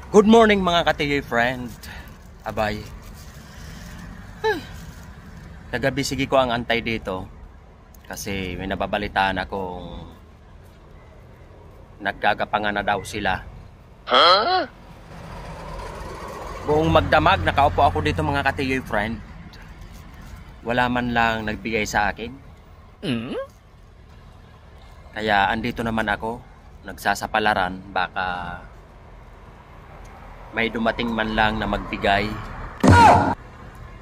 Good morning mga katiyoy friend. Abay. Kagabi sige ko ang antay dito. Kasi may nababalitaan akong naggagapangan na daw sila. Huh? Buong magdamag nakaupo ako dito mga katiyoy friend. Wala man lang nagbigay sa akin. Kaya andito naman ako. Nagsasapalaran baka may dumating man lang na magbigay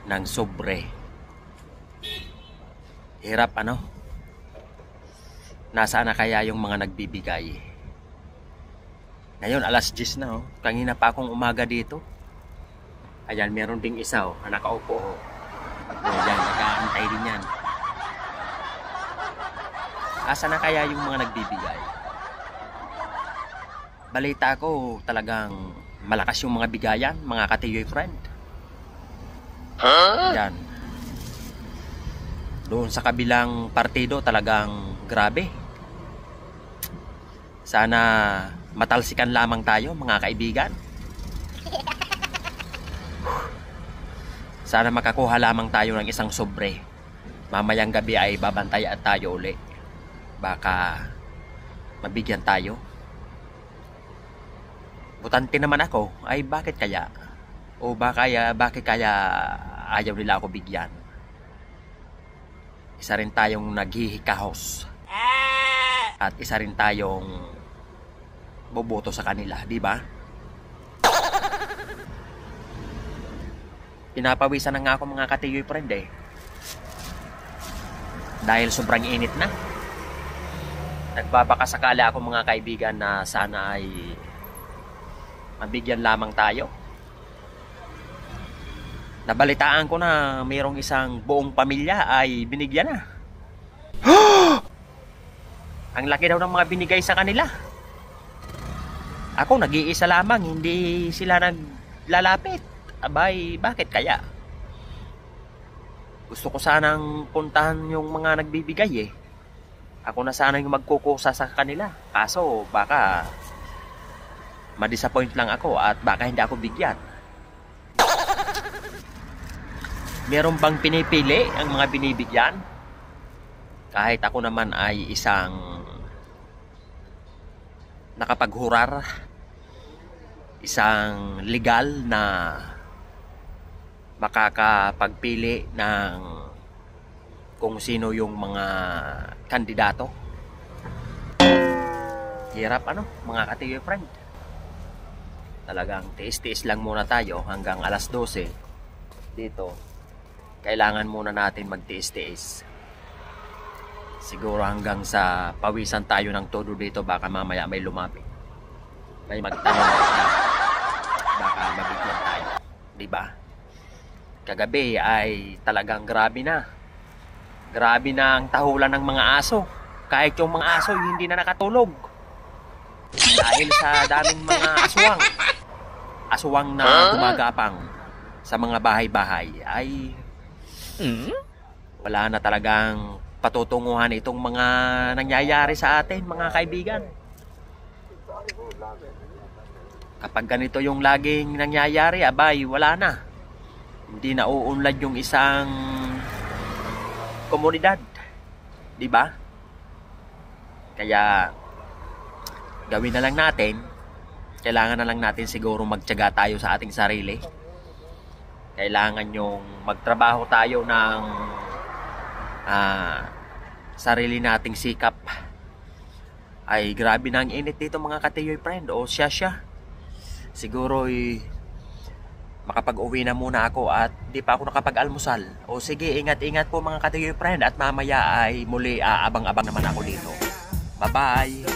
ng sobre. Hirap ano? Nasaan na kaya yung mga nagbibigay? Ngayon alas 10 na oh. Kanina pa akong umaga dito. Ayan, meron ding isa oh, na nakaupo oh. Ayan, nag-aantay din yan. Asa na kaya yung mga nagbibigay? Balita ko talagang malakas yung mga bigayan, mga katiyoy friend. Huh? Yan. Doon sa kabilang partido talagang grabe. Sana matalsikan lamang tayo mga kaibigan. Sana makakuha lamang tayo ng isang sobre. Mamayang gabi ay babantay at tayo uli. Baka mabigyan tayo. Butante naman ako, ay bakit kaya? O bakit kaya ayaw nila ako bigyan? Isa rin tayong naghihikahos. At isa rin tayong boboto sa kanila, di ba? Pinapawisan na nga ako mga katiyoy friend eh. Dahil sobrang init na. Nagbabakasakala ako mga kaibigan na sana ay mabigyan lamang tayo. Nabalitaan ko na mayroong isang buong pamilya ay binigyan na. Ang laki daw ng mga binigay sa kanila. Ako nag-iisa lamang, hindi sila naglalapit. Abay, bakit kaya? Gusto ko sanang puntahan yung mga nagbibigay eh. Ako na sana yung magkukusa sa kanila. Kaso baka ma-disappoint lang ako at baka hindi ako bigyan. Meron bang pinipili ang mga binibigyan? Kahit ako naman ay isang nakapaghurar, isang legal na makakapagpili ng kung sino yung mga kandidato. Hirap ano, mga katiyoy friend. Talagang tiis-tiis lang muna tayo hanggang alas 12 dito. Kailangan muna natin magtiis-tiis. Siguro hanggang sa pawisan tayo ng todo dito, baka mamaya may lumapit. May magtanong na baka mabigyan tayo. Diba? Kagabi ay talagang grabe na. Grabe na ang tahulan ng mga aso. Kahit yung mga aso hindi na nakatulog. Dahil sa daming mga aswang na gumagapang sa mga bahay-bahay ay wala na talagang patutunguhan itong mga nangyayari sa atin mga kaibigan. Kapag ganito yung laging nangyayari, abay wala na. Hindi na uunlad yung isang komunidad, di ba? Kaya gawin na lang natin, kailangan na lang natin siguro magtiyaga tayo sa ating sarili. Kailangan yung magtrabaho tayo ng sarili nating sikap. Ay grabe na ang init dito mga katiyoy friend. O siya siguro makapag-uwi na muna ako at di pa ako nakapag-almusal. O sige, ingat-ingat po mga katiyoy friend. At mamaya ay muli aabang-abang naman ako dito. Bye-bye.